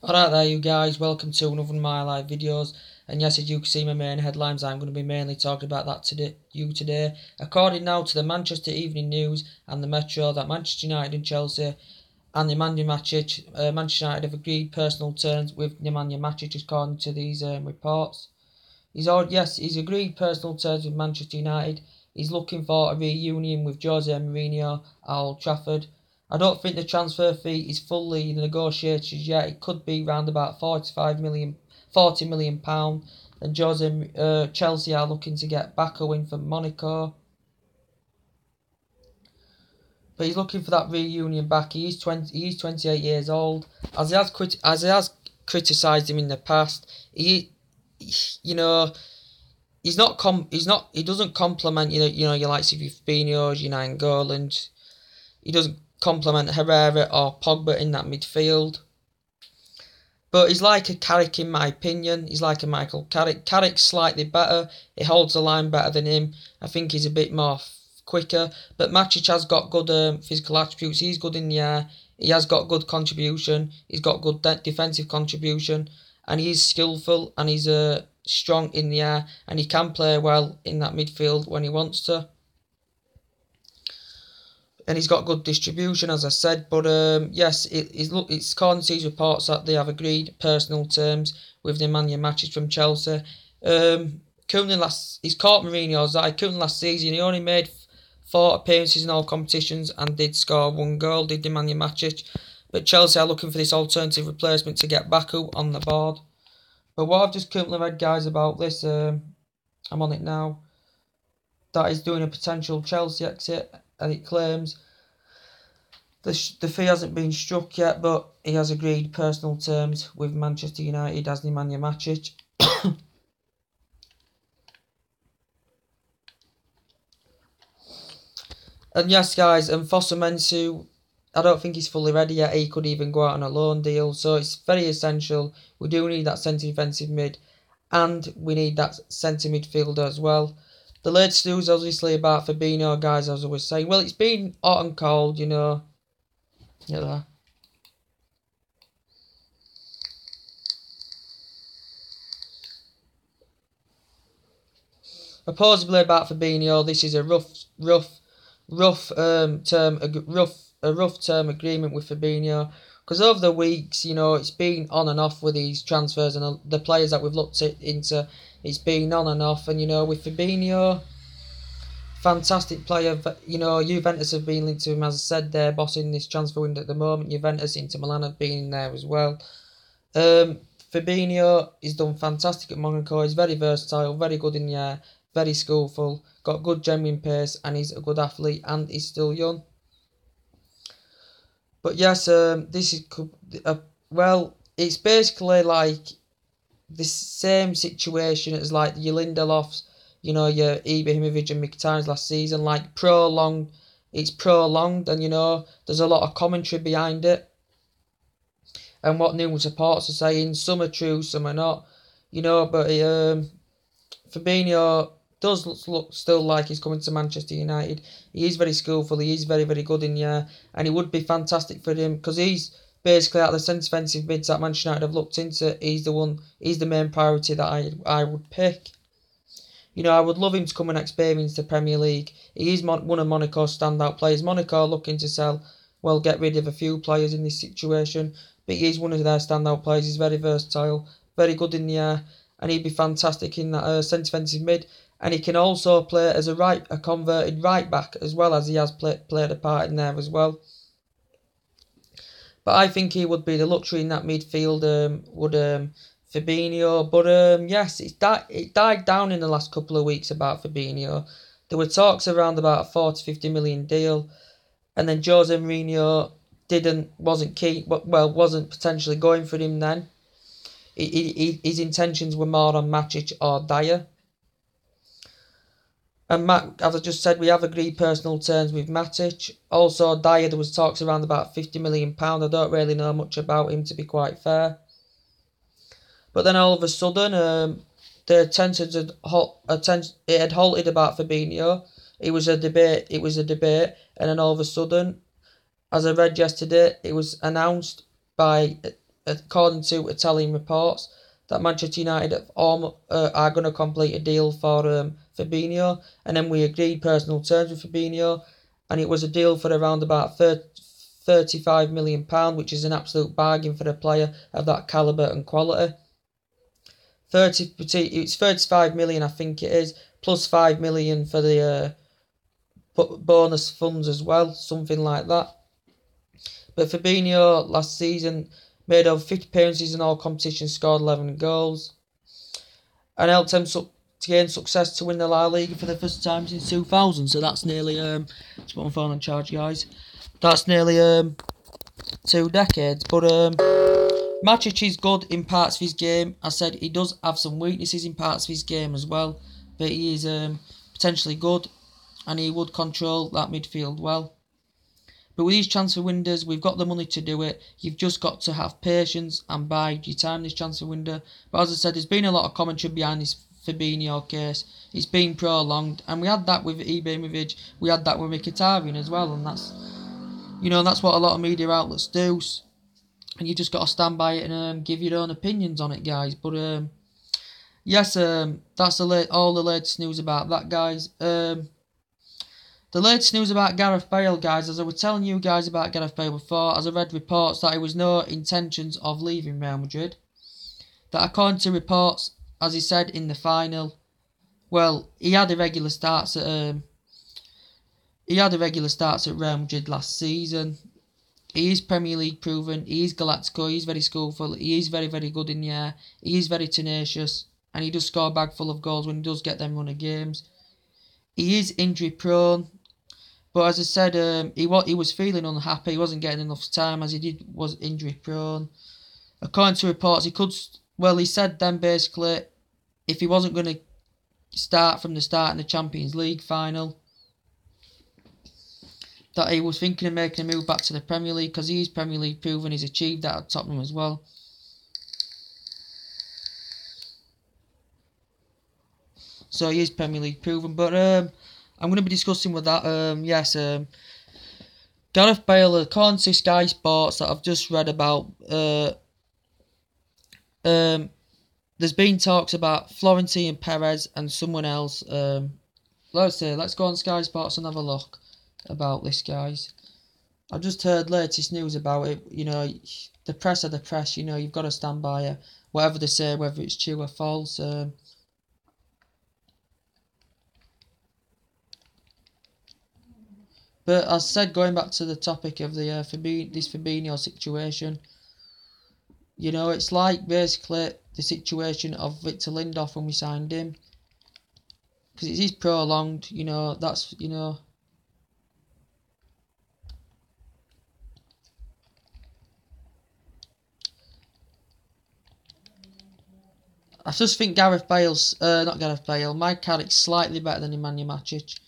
Alright there you guys, welcome to another of my live videos, and yes, as you can see my main headlines, I'm going to be mainly talking about that today. According now to the Manchester Evening News and the Metro, that Manchester United and Chelsea and Nemanja Matic, Manchester United have agreed personal terms with Nemanja Matic according to these reports. He's agreed personal terms with Manchester United. He's looking for a reunion with Jose Mourinho at Old Trafford. I don't think the transfer fee is fully negotiated yet. It could be around about £40 million. And Chelsea are looking to get Baku in from Monaco. But he's looking for that reunion back. He is 28 years old. As he has criticised him in the past, he doesn't compliment your likes of Fabinho, Nangolan. He doesn't compliment Herrera or Pogba in that midfield. But he's like a Carrick in my opinion. He's like a Michael Carrick. Carrick's slightly better. He holds the line better than him. I think he's a bit more quicker. But Matic has got good physical attributes. He's good in the air. He has got good contribution. He's got good defensive contribution. And he's skillful and he's strong in the air. And he can play well in that midfield when he wants to. And he's got good distribution, as I said. But yes, it's according to these reports that they have agreed personal terms with Nemanja Matic from Chelsea. He's caught Mourinho's eye. Currently last season, he only made 4 appearances in all competitions and did score 1 goal, did Nemanja Matic. But Chelsea are looking for this alternative replacement to get Baku on the board. But what I've just currently read, guys, about this, I'm on it now, that is doing a potential Chelsea exit. And it claims the fee hasn't been struck yet, but he has agreed personal terms with Manchester United as Nemanja Matic. And yes, guys, and Fosu, I don't think he's fully ready yet. He could even go out on a loan deal, so it's very essential. We do need that centre defensive mid, and we need that centre midfielder as well. The latest news, obviously, about Fabinho, guys, as I was saying. Well, it's been hot and cold, Yeah. Supposedly about Fabinho, this is a rough term agreement with Fabinho. Because over the weeks, it's been on and off with these transfers and the players that we've looked into. It's been on and off, and with Fabinho, fantastic player. Juventus have been linked to him, as I said. They're bossing this transfer window at the moment. Juventus, Inter Milan have been in there as well. Fabinho is done fantastic at Monaco. He's very versatile, very good in the air, very skillful, got good genuine pace, and he's a good athlete, and he's still young. But yes, this is it's basically like the same situation as like your Lindelofs, your Ibrahimovic and Mkhitaryan's last season, like prolonged. It's prolonged, and there's a lot of commentary behind it. And what news reports are saying, some are true, some are not, but Fabinho does look still like he's coming to Manchester United. He is very skillful, he is very, very good in the air, and it would be fantastic for him, because he's basically out of the centre defensive mids that Manchester United have looked into, he's the main priority that I would pick. I would love him to come and experience the Premier League. He is one of Monaco's standout players. Monaco are looking to get rid of a few players in this situation, but he is one of their standout players. He's very versatile, very good in the air, and he'd be fantastic in that centre defensive mid. And he can also play as a converted right back, as well as he has played a part in there as well. But I think he would be the luxury in that midfield, Fabinho. But yes, it died down in the last couple of weeks about Fabinho. There were talks around about a 40-50 million deal, and then Jose Mourinho wasn't potentially going for him then. His intentions were more on Matic or Dyer. And as I just said, we have agreed personal terms with Matic. Also, Dyer, there was talks around about £50 million. I don't really know much about him, to be quite fair. But then all of a sudden, the attention it had halted about Fabinho. It was a debate, and then all of a sudden, as I read yesterday, it was announced by according to Italian reports, that Manchester United are going to complete a deal for Fabinho, and then we agreed personal terms with Fabinho, and it was a deal for around about £35 million, which is an absolute bargain for a player of that calibre and quality. It's 35 million, I think it is, plus 5 million for the bonus funds as well, something like that. But Fabinho last season made over 50 appearances in all competitions, scored 11 goals, and helped them to gain success to win the La Liga for the first time since 2000. So that's nearly let's put my phone on charge, guys. That's nearly 2 decades. But Matic is good in parts of his game. I said he does have some weaknesses in parts of his game as well, but he is potentially good, and he would control that midfield well. But with these transfer windows, we've got the money to do it. You've just got to have patience and bide your time this transfer window. But as I said, there's been a lot of commentary behind this Fabinho case. It's been prolonged, and we had that with Ibrahimovic. We had that with Mkhitaryan as well, and that's what a lot of media outlets do. And you just got to stand by it and give your own opinions on it, guys. But yes, that's all the latest news about that, guys. The latest news about Gareth Bale, guys, as I was telling you guys about Gareth Bale before, as I read reports that there was no intentions of leaving Real Madrid. That according to reports, as he said in the final, well, he had irregular starts at Real Madrid last season. He is Premier League proven, he is Galactico, he is very skillful, he is very, very good in the air, he is very tenacious, and he does score a bag full of goals when he does get them run of games. He is injury prone. But as I said, he was feeling unhappy. He wasn't getting enough time, as he was injury prone. According to reports, he said then basically, if he wasn't going to start from the start in the Champions League final, that he was thinking of making a move back to the Premier League, because he is Premier League proven. He's achieved that at Tottenham as well. So he is Premier League proven. But I'm going to be discussing with that. Gareth Bale, according to Sky Sports that I've just read about, there's been talks about Florentino Perez and someone else. Let's go on Sky Sports and have a look about this, guys. I've just heard latest news about it. The press are the press. You've got to stand by it, whatever they say, whether it's true or false. But as I said, going back to the topic of the this Fabinho situation, it's like basically the situation of Victor Lindelof when we signed him, because it is prolonged. That's I just think Mike Carrick's slightly better than Nemanja Matic.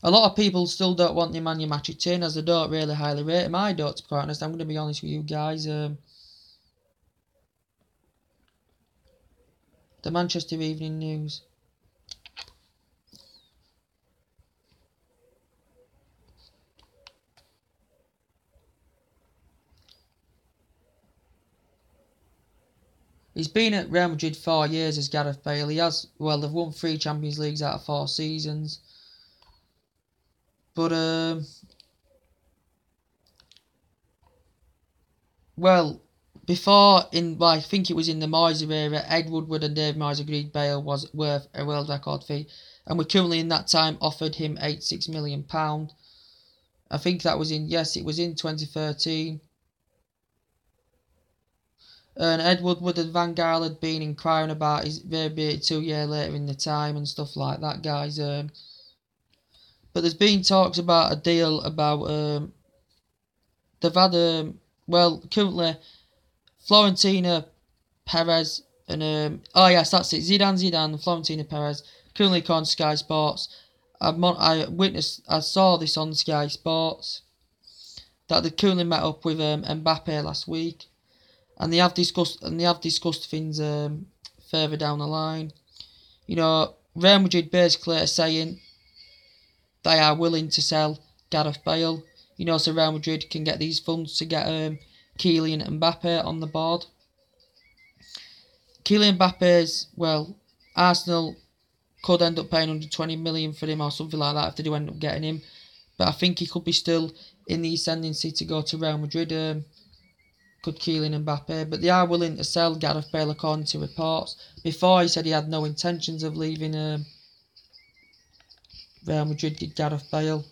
A lot of people still don't want Nemanja Matic in, as they don't really highly rate him. I don't, to be quite honest. I'm going to be honest with you guys. The Manchester Evening News. He's been at Real Madrid 4 years as Gareth Bale. They've won 3 Champions Leagues out of 4 seasons. But, before, I think it was in the Moyes era, Ed Woodward and Dave Moyes agreed Bale was worth a world record fee. And we currently in that time offered him £86 million. I think that was in 2013. And Ed Woodward and Van Gaal had been inquiring about his availability 2 years later in the time and stuff like that, guys. But there's been talks about a deal about they've had currently Florentino Perez and that's it, Zidane and Florentino Perez currently on Sky Sports. I saw this on Sky Sports that they currently met up with Mbappe last week, and they have discussed things further down the line. Real Madrid basically are saying they are willing to sell Gareth Bale, so Real Madrid can get these funds to get Kylian Mbappe on the board. Kylian Mbappe's, well, Arsenal could end up paying 120 million for him or something like that if they do end up getting him. But I think he could be still in the ascendancy to go to Real Madrid. Could Kylian Mbappe, but they are willing to sell Gareth Bale according to reports. Before he said he had no intentions of leaving Real Madrid, did Gareth Bale.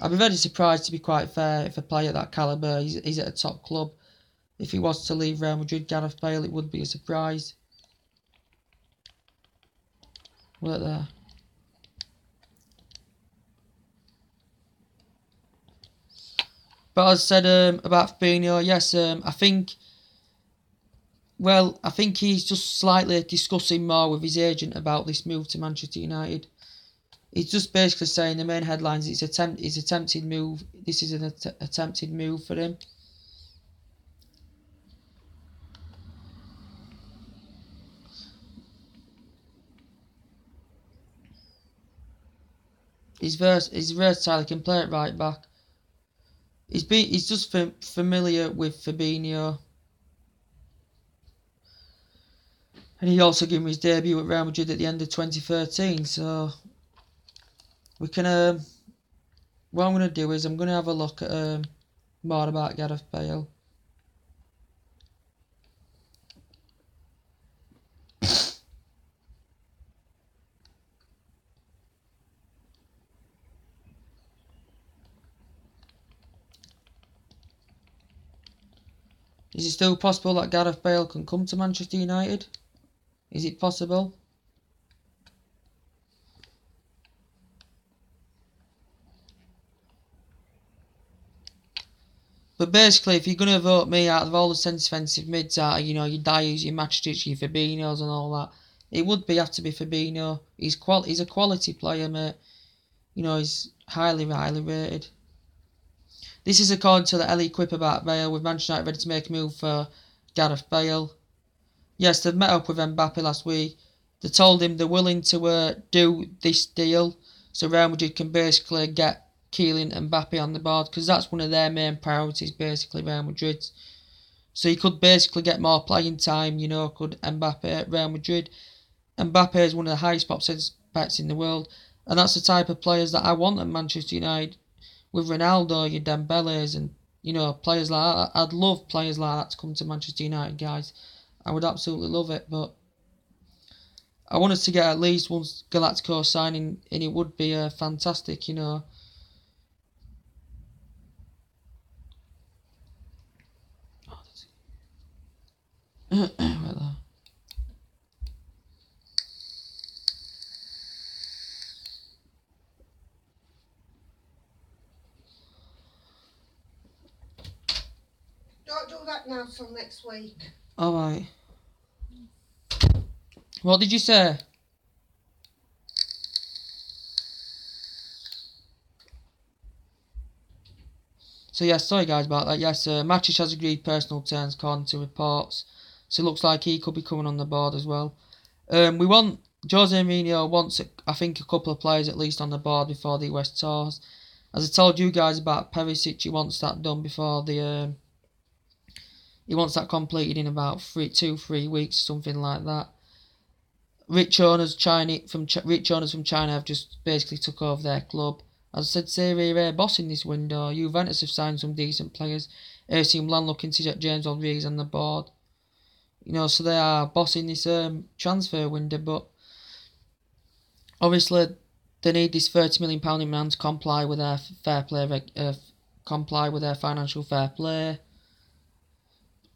I'd be very surprised, to be quite fair, if a player that calibre, he's at a top club. If he was to leave Real Madrid, Gareth Bale, it would be a surprise. Look there. But as I said about Fabinho, yes, I think he's just slightly discussing more with his agent about this move to Manchester United. He's just basically saying the main headlines, it's attempted move. This is an attempted move for him. He's versatile. He can play it right back. He's just familiar with Fabinho, and he also gave him his debut at Real Madrid at the end of 2013. So we can. What I'm going to do is I'm going to have a look at more about Gareth Bale. Is it still possible that Gareth Bale can come to Manchester United? Is it possible? But basically, if you're going to vote me out of all the defensive mids, your Dyers, your Matic, your Fabinhos and all that, it would have to be Fabinho. He's a quality player, mate. He's highly rated. This is according to the Ellie Quip about Bale, with Manchester United ready to make a move for Gareth Bale. Yes, they've met up with Mbappe last week. They told him they're willing to do this deal so Real Madrid can basically get Kylian Mbappe on the board, because that's one of their main priorities, basically, Real Madrid's. So he could basically get more playing time, could Mbappe at Real Madrid. Mbappe is one of the highest prospects in the world, and that's the type of players that I want at Manchester United. With Ronaldo, your Dembele's, and players like that. I'd love players like that to come to Manchester United, guys. I would absolutely love it, but I wanted to get at least one Galactico signing, and it would be fantastic, Oh, right there. Don't do that now till next week. Alright. What did you say? So yes, sorry guys about that. Yes, Matic has agreed personal terms according to reports. So it looks like he could be coming on the board as well. Jose Mourinho wants, I think, a couple of players at least on the board before the US tours. As I told you guys about Perisic, he wants that done before the... he wants that completed in about 2-3 weeks, something like that. Rich owners from China have just basically took over their club. As I said, Serie A bossing this window. Juventus have signed some decent players. AC Milan looking to get James Rodriguez on the board. So they are bossing this transfer window, but obviously they need this £30 million in hand to comply with their financial fair play.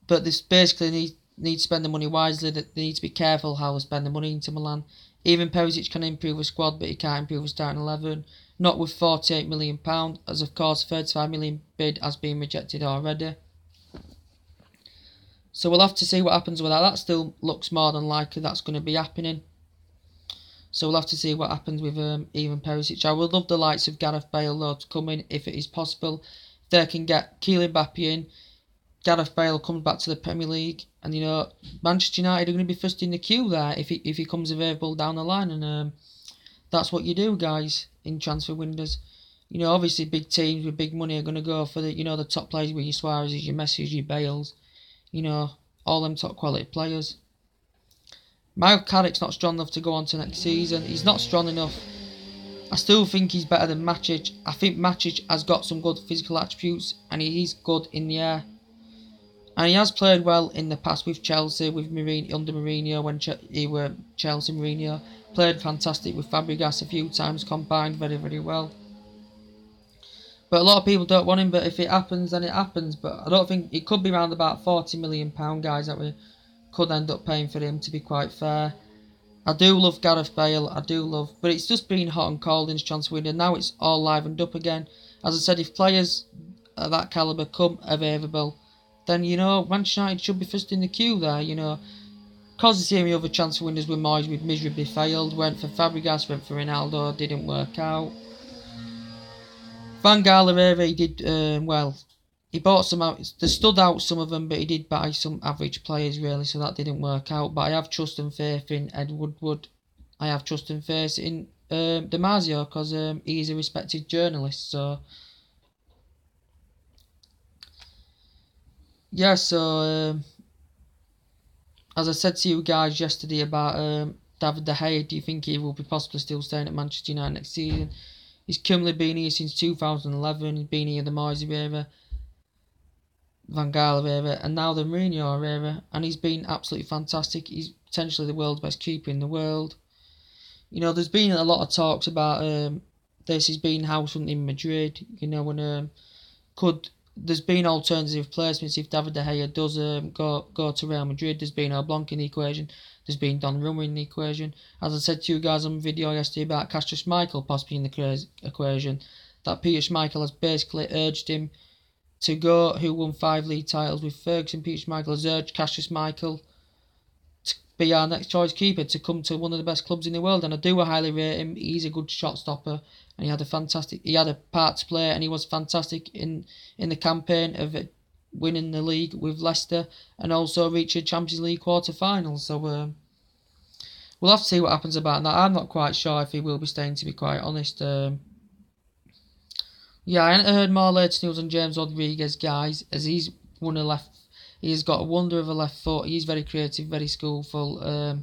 But this basically need to spend the money wisely. They need to be careful how they spend the money into Milan. Even Perisic can improve a squad, but he can't improve a starting 11. Not with £48 million, as of course £35 million bid has been rejected already. So we'll have to see what happens with that. That still looks more than likely that's going to be happening. So we'll have to see what happens with even Perisic. I would love the likes of Gareth Bale though to come in if it is possible. If they can get Kylian Mbappe in, Gareth Bale comes back to the Premier League, and Manchester United are going to be first in the queue there if he comes available down the line, and that's what you do, guys, in transfer windows. You know, obviously big teams with big money are going to go for the, you know, the top players with your Suarez, your Messi, your Bales. You know, all them top quality players. Carrick's not strong enough to go on to next season. He's not strong enough. I still think he's better than Matic. I think Matic has got some good physical attributes and he's good in the air. And he has played well in the past with Chelsea, with under Mourinho when he were Chelsea Mourinho. Played fantastic with Fabregas a few times, combined very, very well. But a lot of people don't want him, but if it happens, then it happens. But I don't think it could be around about £40 million, guys, that we could end up paying for him, to be quite fair. I do love Gareth Bale, but it's just been hot and cold in his transfer window. Now it's all livened up again. As I said, if players of that calibre come available, then, you know, Manchester United should be first in the queue there, you know. Because the same other transfer windows were miserably failed. Went for Fabregas, went for Ronaldo, didn't work out. Van Gaal, he did well. He bought some out. They stood out, some of them, but he did buy some average players, really, so that didn't work out. But I have trust and faith in Ed Woodward. I have trust and faith in Damasio, because he's a respected journalist, so... Yeah, so... as I said to you guys yesterday about David De Gea, do you think he will be possibly still staying at Manchester United next season? He's currently been here since 2011, he's been here in the Moyes era, Van Gaal era, and now the Mourinho era, and he's been absolutely fantastic. He's potentially the world's best keeper in the world. You know, there's been a lot of talks about this has been house hunting in Madrid, you know, when there's been alternative placements if David De Gea does go to Real Madrid. There's been Oblak in the equation. There's been Donnarumma in the equation. As I said to you guys on the video yesterday about Kasper Schmeichel possibly in the equation, that Peter Schmeichel has basically urged him to go, who won 5 league titles with Ferguson. Peter Schmeichel has urged Kasper Schmeichel to be our next choice keeper, to come to one of the best clubs in the world, and I do highly rate him. He's a good shot stopper, and he had a part to play, and he was fantastic in the campaign of winning the league with Leicester and also reaching Champions League quarter-finals. So we'll have to see what happens about that. I'm not quite sure if he will be staying, to be quite honest. Yeah, I haven't heard more latest news on James Rodriguez, guys, as he's won a left. He's got a wonder of a left foot. He's very creative, very skillful.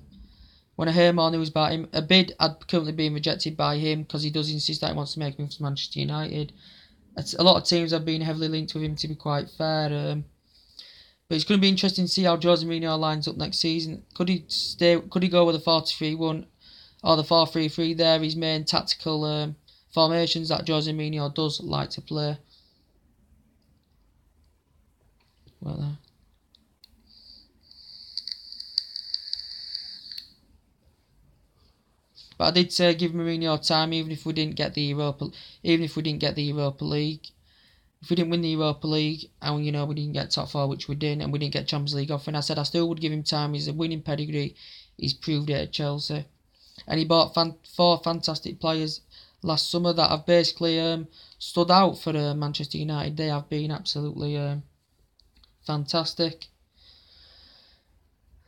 When I hear more news about him, a bid had currently been rejected by him because he does insist that he wants to make moves to Manchester United. A lot of teams have been heavily linked with him, to be quite fair. But it's going to be interesting to see how Jose Mourinho lines up next season. Could he go with a 4-3-1 or the 4-3-3 there? His main tactical formations that Jose Mourinho does like to play. Well, but I did say give Mourinho time, even if we didn't get the Europa League. If we didn't win the Europa League and, you know, we didn't get top 4, which we didn't, and we didn't get Champions League offer, and I said I still would give him time. He's a winning pedigree. He's proved it at Chelsea. And he bought 4 fantastic players last summer that have basically stood out for Manchester United. They have been absolutely fantastic.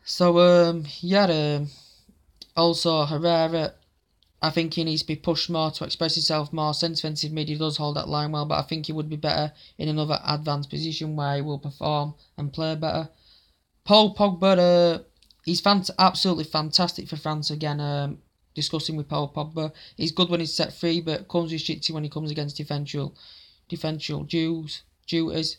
So, also Herrera, I think he needs to be pushed more to express himself more. Defensive mid, he does hold that line well, but I think he would be better in another advanced position where he will perform and play better. Paul Pogba, he's absolutely fantastic for France again. Discussing with Paul Pogba, he's good when he's set free, but comes with shitty when he comes against defensive duties.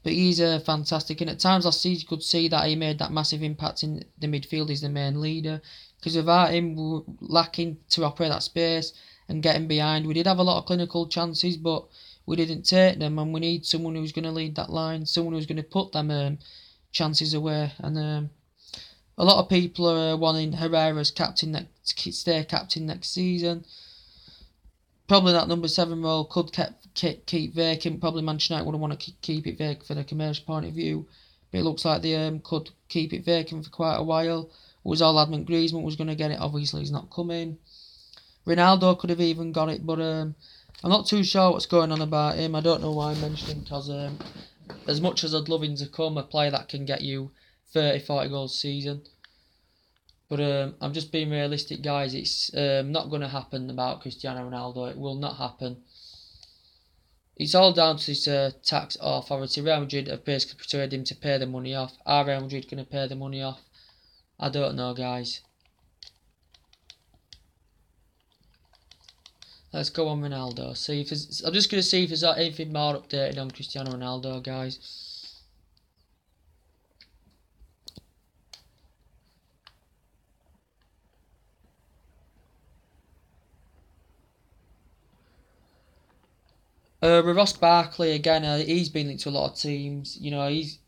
But he's fantastic, and at times you could see that he made that massive impact in the midfield. He's the main leader, because without him, we were lacking to operate that space and get him behind. We did have a lot of clinical chances, but we didn't take them, and we need someone who's going to lead that line, someone who's going to put them chances away. And a lot of people are wanting Herrera's to stay captain next season. Probably that number 7 role could keep vacant. Probably Manchester United wouldn't want to keep it vacant for the commercial point of view. But it looks like they could keep it vacant for quite a while. It was all adamant Griezmann was going to get it. Obviously, he's not coming. Ronaldo could have even got it, but I'm not too sure what's going on about him. I don't know why I mentioned him, because as much as I'd love him to come, a player that can get you 30, 40 goals a season. But I'm just being realistic, guys. It's not going to happen about Cristiano Ronaldo. It will not happen. It's all down to this tax authority. Real Madrid have basically persuaded him to pay the money off. Are Real Madrid going to pay the money off? I don't know, guys. Let's go on Ronaldo. See if I'm just going to see if there's anything more updated on Cristiano Ronaldo, guys. With Ross Barkley again, he's been linked to a lot of teams. You know, he's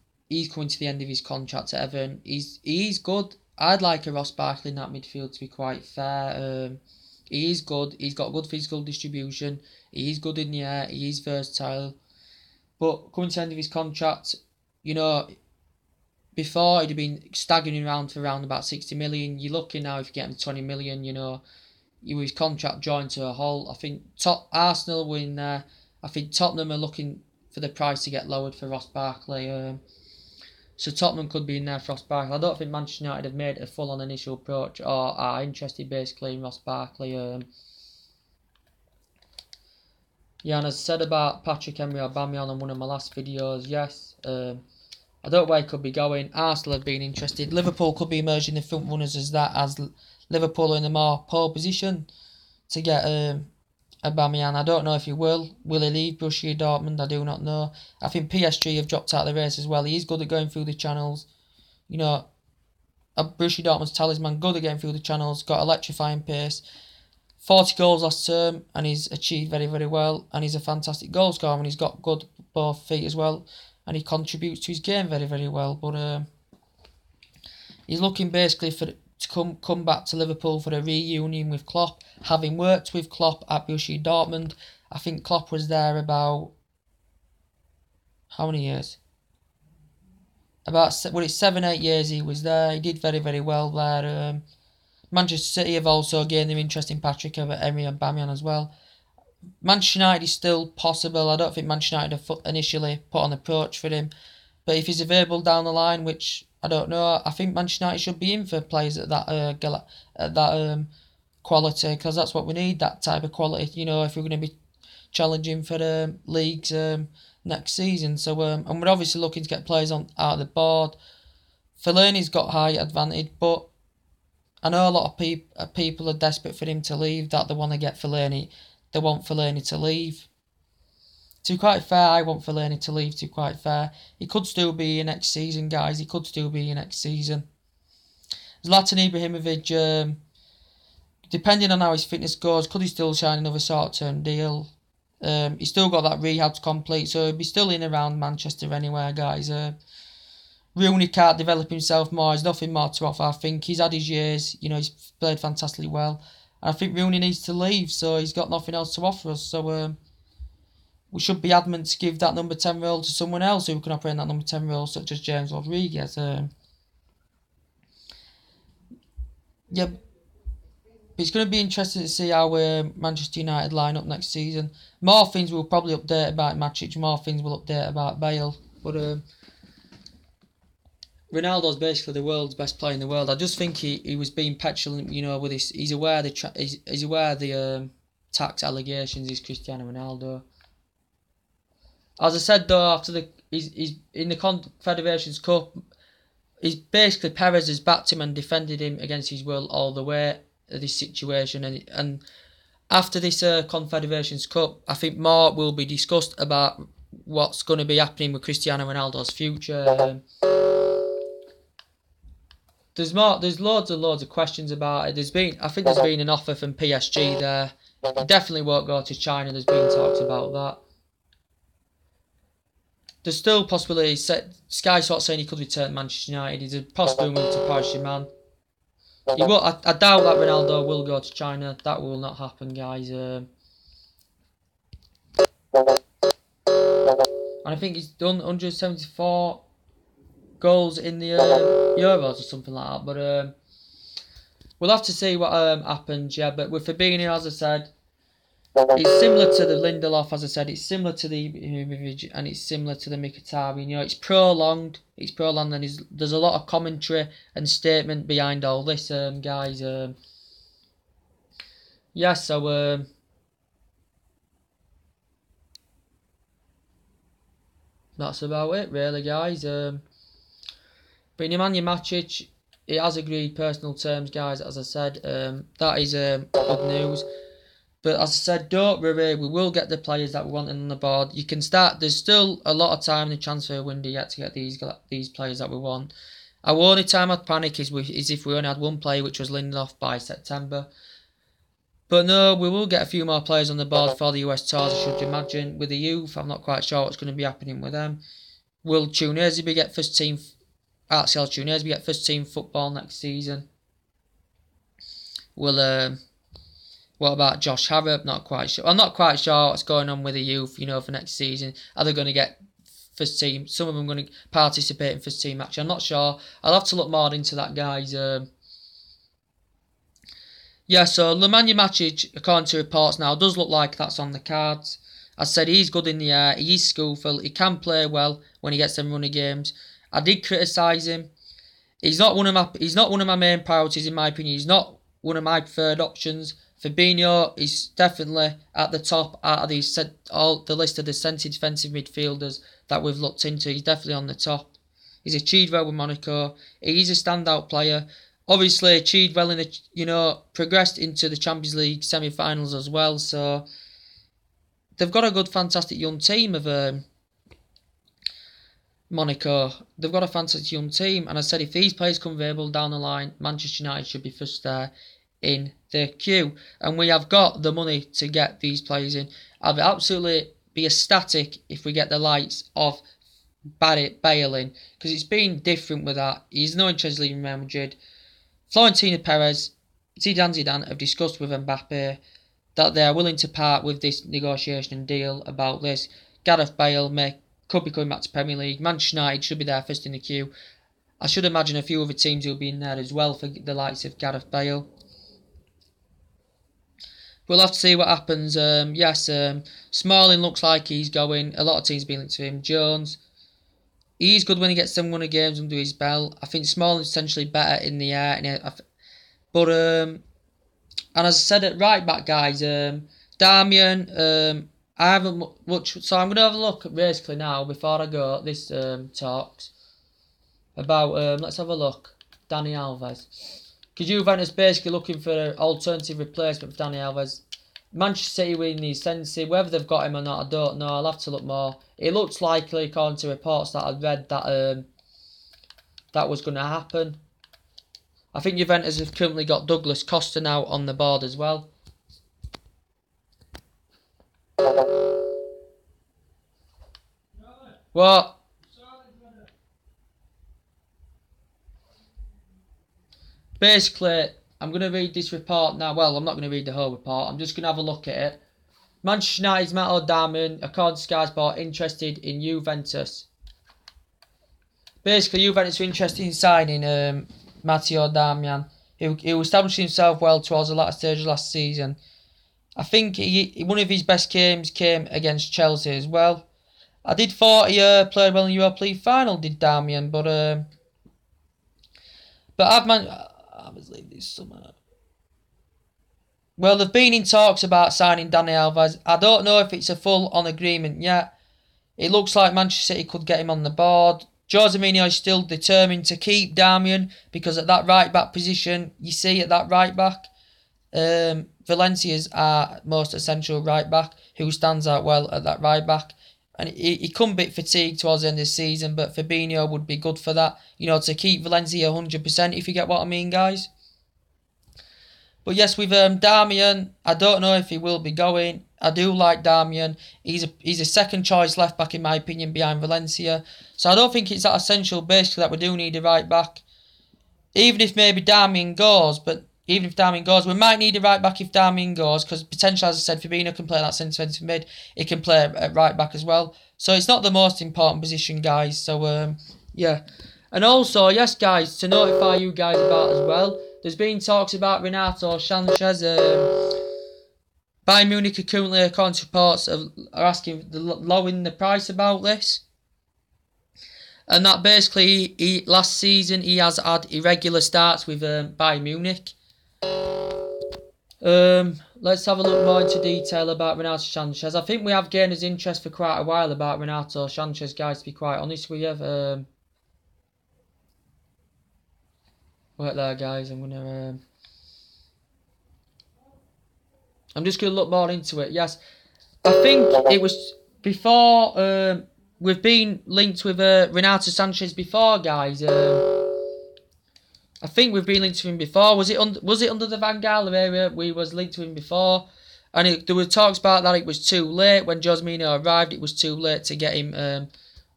coming to the end of his contract at Everton. He's good. I'd like a Ross Barkley in that midfield, to be quite fair. He is good. He's got good physical distribution. He is good in the air. He is versatile. But coming to the end of his contract, you know, before he'd have been staggering around for around about 60 million. You're looking now if you get him 20 million. You know, his contract joined to a halt. I think Arsenal were in there. I think Tottenham are looking for the price to get lowered for Ross Barkley. So Tottenham could be in there for Ross Barkley. I don't think Manchester United have made a full-on initial approach or are interested basically in Ross Barkley. Yeah, and as I said about Patrick Emery Aubameyang on one of my last videos, yes, I don't know where he could be going. Arsenal have been interested. Liverpool could be emerging the front runners as Liverpool are in a more pole position to get Aubameyang. I don't know if he will. Will he leave Borussia Dortmund? I do not know. I think PSG have dropped out of the race as well. He is good at going through the channels. You know, Borussia Dortmund's talisman, good at getting through the channels, got electrifying pace. 40 goals last term, and he's achieved very, very well. And he's a fantastic goal scorer, and he's got good both feet as well. And he contributes to his game very, very well. But he's looking basically to come back to Liverpool for a reunion with Klopp. Having worked with Klopp at Borussia Dortmund, I think Klopp was there about how many years? About 7-8 years he was there. He did very, very well there. Manchester City have also gained their interest in Patrick Emery and Aubameyang as well. Manchester United is still possible. I don't think Manchester United have initially put on approach for him, but if he's available down the line, which I don't know, I think Manchester United should be in for players at that quality, because that's what we need, that type of quality. You know, if we're going to be challenging for leagues next season. So and we're obviously looking to get players out of the board. Fellaini's got high advantage, but I know a lot of people are desperate for him to leave, that they want to get Fellaini. They want Fellaini to leave. To be quite fair, I want Fellaini to leave, to be quite fair. He could still be here next season, guys. He could still be here next season. Zlatan Ibrahimovic, depending on how his fitness goes, could he still sign another short-term deal? He's still got that rehab to complete, so he'll be still in around Manchester anywhere, guys. Rooney can't develop himself more. There's nothing more to offer. I think he's had his years. You know, he's played fantastically well. And I think Rooney needs to leave, so he's got nothing else to offer us. So we should be adamant to give that number 10 role to someone else who can operate in that number 10 role, such as James Rodriguez. Yeah, it's going to be interesting to see how Manchester United line up next season. More things we'll probably update about Matic, more things we'll update about Bale. But Ronaldo's basically the world's best player in the world. I just think he was being petulant, you know, with his. He's aware the tax allegations is Cristiano Ronaldo. As I said though, after he's in the Confederations Cup, he's basically Perez has backed him and defended him against his will all the way of this situation, and after this Confederations Cup, I think more will be discussed about what's going to be happening with Cristiano Ronaldo's future. There's loads of questions about it. I think there's been an offer from PSG there. He definitely won't go to China. There's been talks about that. There's still possibilities. Sky Sports saying he could return to Manchester United. He's a possible move to Paris Saint-Germain. I doubt that Ronaldo will go to China. That will not happen, guys. And I think he's done 174 goals in the Euros or something like that. But we'll have to see what happens. Yeah, but with Fabinho, as I said, It's similar to the Lindelof, as I said. It's similar to the Ibrahimovic, and it's similar to the Mkhitaryan. You know, it's prolonged. It's prolonged, and there's a lot of commentary and statement behind all this, guys. Yeah, so that's about it, really, guys. But Nemanja Matic, he has agreed personal terms, guys. As I said, that is good news. But as I said, don't worry, we will get the players that we want on the board. You can start. There's still a lot of time in the transfer window yet to get these players that we want. Our only time I'd panic is if we only had one player, which was Lindelof, by September. But no, we will get a few more players on the board for the US tours, I should imagine. With the youth, I'm not quite sure what's going to be happening with them. Will Tunisia get first team? Actually, Tunisia get first team football next season. Will What about Josh Harrop? Not quite sure. I'm not quite sure what's going on with the youth, you know, for next season. Are they going to get first team? Some of them going to participate in first team match. I'm not sure. I'll have to look more into that, guys. Yeah, so Nemanja Matic, according to reports now, does look like that's on the cards. As I said, he's good in the air. He's skillful. He can play well when he gets them running games. I did criticise him. He's not one of my main priorities, in my opinion. He's not one of my preferred options. Fabinho is definitely at the top out of the list of the centre defensive midfielders that we've looked into. He's definitely on the top. He's achieved well with Monaco. He's a standout player. Obviously achieved well in the, progressed into the Champions League semi-finals as well. So they've got a good, fantastic young team of Monaco. They've got a fantastic young team, and I said if these players come available down the line, Manchester United should be first there in the queue, and we have got the money to get these players in. I'll absolutely be ecstatic if we get the likes of Bale in, because it's been different with that. He's no interest in leaving Real Madrid. Florentino Perez, Zidane have discussed with Mbappe that they are willing to part with this negotiation and deal about this. Gareth Bale could be coming back to Premier League. Manchester United should be there first in the queue. I should imagine a few other teams will be in there as well for the likes of Gareth Bale. We'll have to see what happens. Smalling looks like he's going. A lot of teams have been linked to him. Jones, he's good when he gets some winning games under his belt. I think Smalling's essentially better in the air. And as I said at right back, guys, Darmian, I haven't much. So I'm going to have a look basically now before I go. This talks about. Let's have a look. Dani Alves. Because Juventus basically looking for an alternative replacement for Dani Alves. Manchester City will need Sensi. Whether they've got him or not, I don't know. I'll have to look more. It looks likely, according to reports that I've read, that that was going to happen. I think Juventus have currently got Douglas Costa now on the board as well. What? Basically, I'm going to read this report now. Well, I'm not going to read the whole report. I'm just going to have a look at it. Manchester United's Matteo Darmian, according to Sky Sport, interested in Juventus. Basically, Juventus are interested in signing Matteo Darmian, who established himself well towards the latter stage of last season. I think one of his best games came against Chelsea as well. I did thought he played well in the Europa League final, did Darmian, but obviously this summer. Well, they've been in talks about signing Dani Alves. I don't know if it's a full-on agreement yet. It looks like Manchester City could get him on the board. Jose Mourinho is still determined to keep Darmian because at that right-back position, you see at that right-back, Valencia's our most essential right-back who stands out well at that right-back. And he come a bit fatigued towards the end of the season, but Fabinho would be good for that. To keep Valencia 100%, if you get what I mean, guys. But yes, with Darmian, I don't know if he will be going. I do like Darmian. He's a second choice left back in my opinion behind Valencia. So I don't think it's that essential basically that we do need a right back. Even if maybe Darmian goes, we might need a right back if Darmian goes, because potentially, as I said, Fabinho can play that centre mid. He can play at right back as well. So it's not the most important position, guys. So yeah. And also, yes, guys, to notify you guys about as well, there's been talks about Renato Sanchez Bayern Munich are currently, according to reports, are asking lowering the price about this. And that basically, last season he has had irregular starts with Bayern Munich. Let's have a look more into detail about Renato Sanchez. I think we have gained his interest for quite a while about Renato Sanchez, guys, to be quite honest with you. Right there, guys, I'm just going to look more into it. Yes, I think it was before. We've been linked with Renato Sanchez before, guys. I think we've been linked to him before. Was it under the Van Gaal area? We was linked to him before, and there were talks about that it was too late when Jose Mourinho arrived. It was too late to get him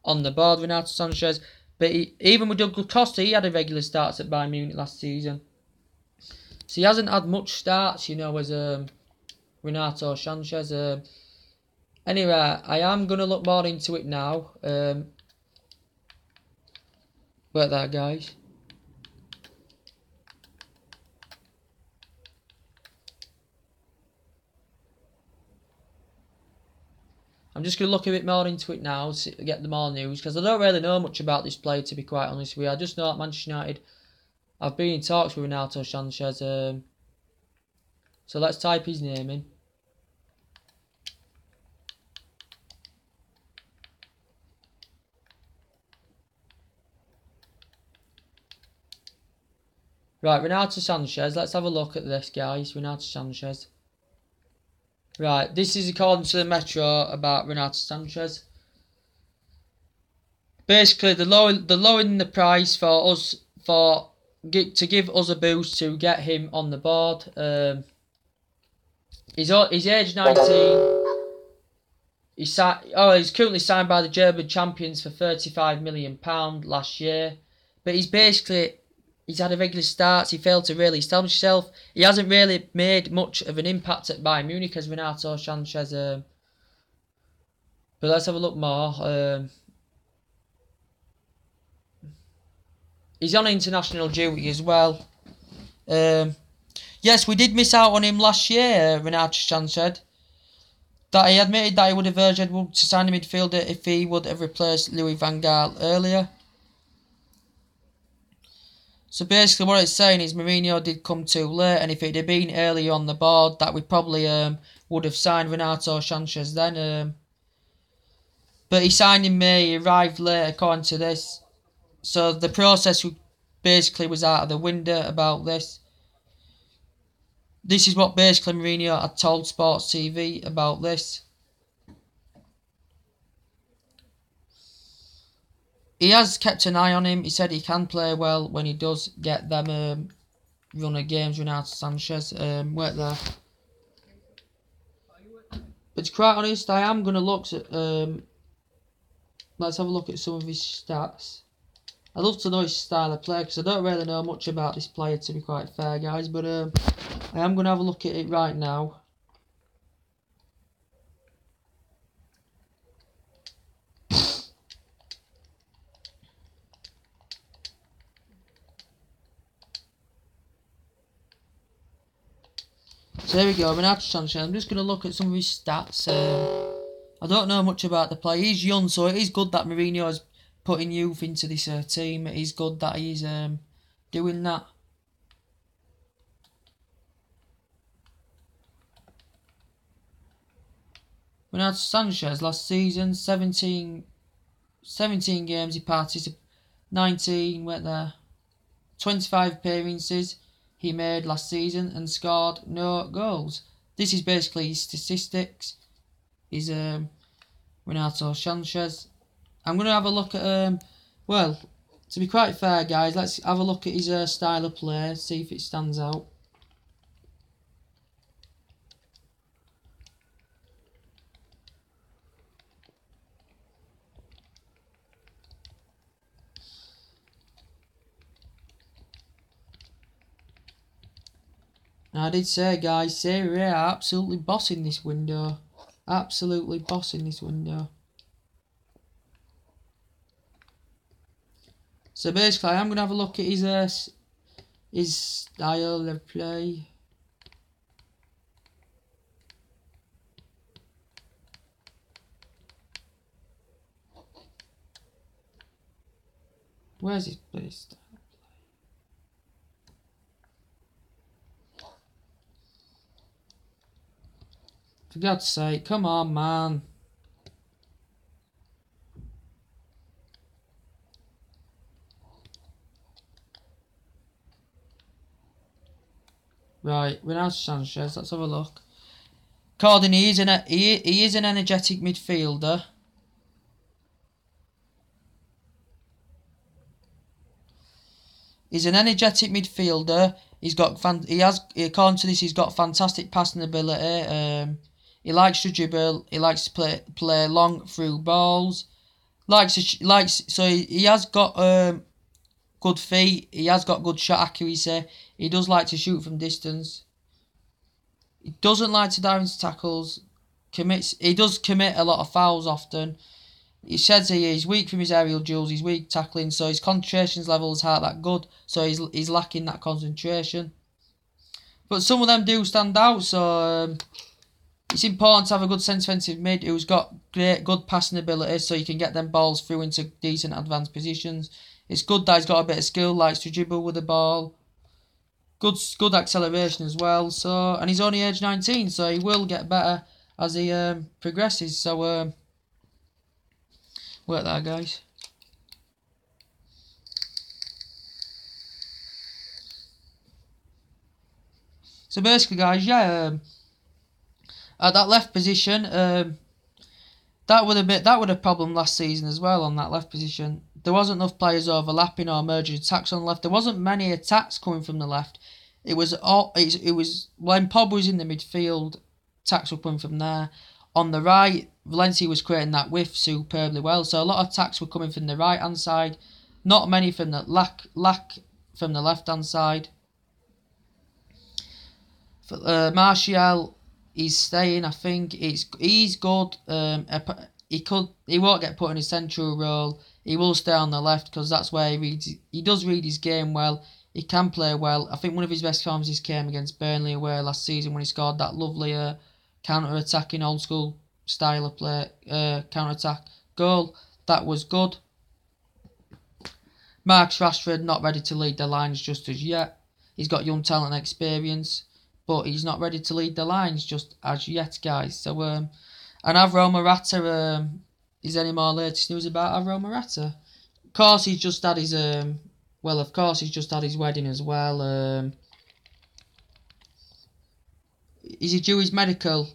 on the board, Renato Sanchez. But even with Douglas Costa, he had irregular starts at Bayern Munich last season. So he hasn't had much starts, as Renato Sanchez. Anyway, I am going to look more into it now. Wait there, guys. I'm just going to look a bit more into it now to get the more news, because I don't really know much about this player, to be quite honest with you. I just know at Manchester United, I've been in talks with Renato Sanchez. So let's type his name in. Right, Renato Sanchez. Let's have a look at this, guys. Renato Sanchez. Right, this is according to the Metro about Renato Sanchez. Basically, the lowering the price for us to give us a boost to get him on the board. He's age 19. He's currently signed by the German champions for £35 million last year, but he's had irregular starts. He failed to really establish himself. He hasn't really made much of an impact at Bayern Munich as Renato Sanchez. But let's have a look more. He's on international duty as well. Yes, we did miss out on him last year, Renato Sanchez. That he admitted that he would have urged Edward to sign a midfielder if he would have replaced Louis van Gaal earlier. So basically what it's saying is Mourinho did come too late, and if it had been earlier on the board, that we probably would have signed Renato Sanchez then. But he signed in May, he arrived late according to this. So the process basically was out of the window about this. This is what basically Mourinho had told Sports TV about this. He has kept an eye on him. He said he can play well when he does get them run of games, Renato Sanchez. Wait there. But to be quite honest, I am going to look at... let's have a look at some of his stats. I'd love to know his style of play, because I don't really know much about this player, to be quite fair, guys. But I am going to have a look at it right now. So there we go, Renato Sanchez. I'm just going to look at some of his stats. I don't know much about the player. He's young, so it is good that Mourinho is putting youth into this team. It is good that he's doing that. Renato Sanchez last season, 17 games he participated, 25 appearances he made last season and scored no goals. This is basically his statistics. He's Renato Sanchez. I'm going to have a look at, well, to be quite fair, guys, let's have a look at his style of play, see if it stands out. I did say, guys, Serie A are absolutely bossing this window. Absolutely bossing this window. So basically, I'm going to have a look at his style of play. Where's his place? For God's sake, come on, man. Right, Renato Sanchez, let's have a look. According, he is an energetic midfielder. He's an energetic midfielder. According to this, he's got fantastic passing ability. He likes to dribble. He likes to play long through balls. He has got good feet. He has got good shot accuracy. He does like to shoot from distance. He doesn't like to dive into tackles. He does commit a lot of fouls often. He says he's weak from his aerial duels, he's weak tackling, so his concentration levels aren't that good, so he's lacking that concentration. But some of them do stand out, so it's important to have a good defensive mid who's got good passing ability, so you can get them balls through into decent advanced positions. It's good that he's got a bit of skill, likes to dribble with the ball. Good acceleration as well, and he's only age 19, so he will get better as he progresses, so work that, guys. So basically, guys, yeah, at that left position, that would a problem last season as well. On that left position, there wasn't enough players overlapping or merging attacks on the left. There wasn't many attacks coming from the left. It was when Pogba was in the midfield, attacks were coming from there. On the right, Valencia was creating that width superbly well, so a lot of attacks were coming from the right hand side, not many from the lack from the left hand side. Martial, he's staying. I think he's good. He won't get put in a central role. He will stay on the left because that's where he does read his game well. He can play well. I think one of his best performances came against Burnley away last season when he scored that lovely counter-attacking old school style of play, counter-attack goal. That was good. Marcus Rashford not ready to lead the lines just as yet. He's got young talent and experience, but he's not ready to lead the lines just as yet, guys. So, and Alvaro Morata, is there any more latest news about Alvaro Morata? Of course, he's just had his wedding as well. Is he due his medical,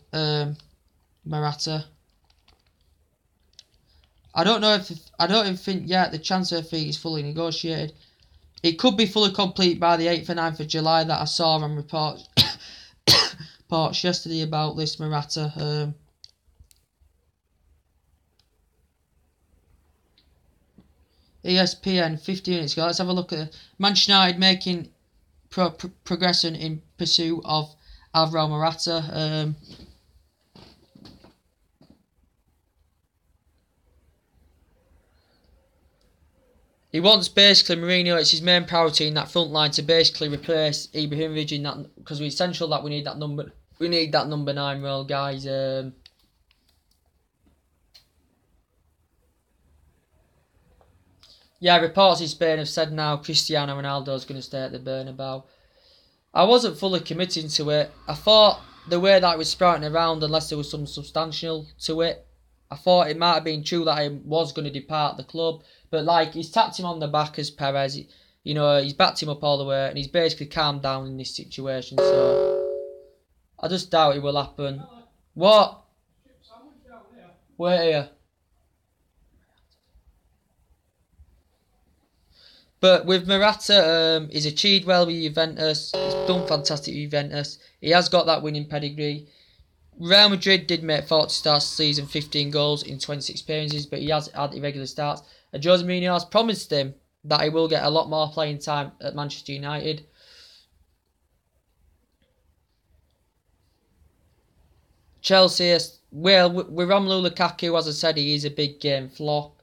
Morata? I don't even think yet the transfer fee is fully negotiated. It could be fully complete by the 8th or 9th of July that I saw on reports yesterday about this Morata. ESPN 15 minutes ago. Let's have a look at Manchester United making progression in pursuit of Alvaro Morata. He wants basically Mourinho. It's his main priority in that front line to basically replace Ibrahimovic in that, because it's essential that we need that number. We need that number 9 role, guys. Yeah, reports in Spain have said now Cristiano Ronaldo is going to stay at the Bernabeu. I wasn't fully committing to it. I thought the way that it was sprouting around, unless there was some substantial to it, I thought it might have been true that he was going to depart the club. But like, he's tapped him on the back as Perez. He's backed him up all the way, and he's basically calmed down in this situation. So I just doubt it will happen. What? Wait here. But with Morata, he's achieved well with Juventus. He's done fantastic with Juventus. He has got that winning pedigree. Real Madrid did make 40 starts this season, 15 goals in 26 appearances, but he has had irregular starts. And Jose Mourinho has promised him that he will get a lot more playing time at Manchester United. Chelsea, well, with Romelu Lukaku, as I said, he is a big game flop.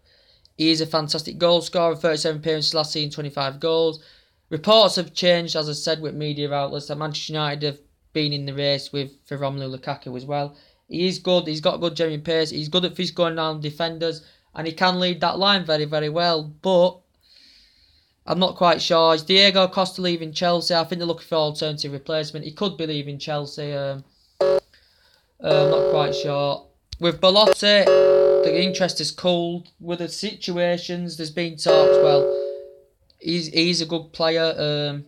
He is a fantastic goal scorer, 37 appearances last season, 25 goals. Reports have changed, as I said, with media outlets that Manchester United have been in the race for Romelu Lukaku as well. He is good. He's got good genuine pace. He's good at going down defenders, and he can lead that line very, very well. But I'm not quite sure. Is Diego Costa leaving Chelsea? I think they're looking for an alternative replacement. He could be leaving Chelsea. I'm not quite sure. With Belotti, the interest is cooled. With the situations, there's been talks. Well, he's a good player.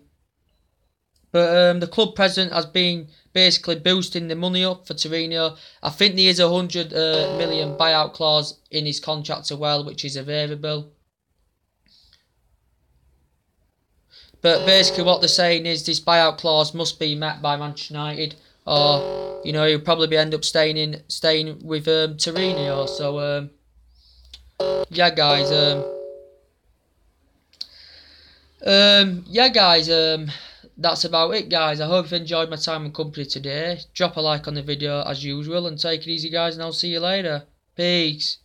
But the club president has been basically boosting the money up for Torino. I think there is a 100 million buyout clause in his contract as well, which is available. But basically what they're saying is this buyout clause must be met by Manchester United, or he'll probably end up staying with Torino. So yeah, guys. That's about it, guys. I hope you enjoyed my time and company today. Drop a like on the video as usual, and take it easy, guys, and I'll see you later. Peace.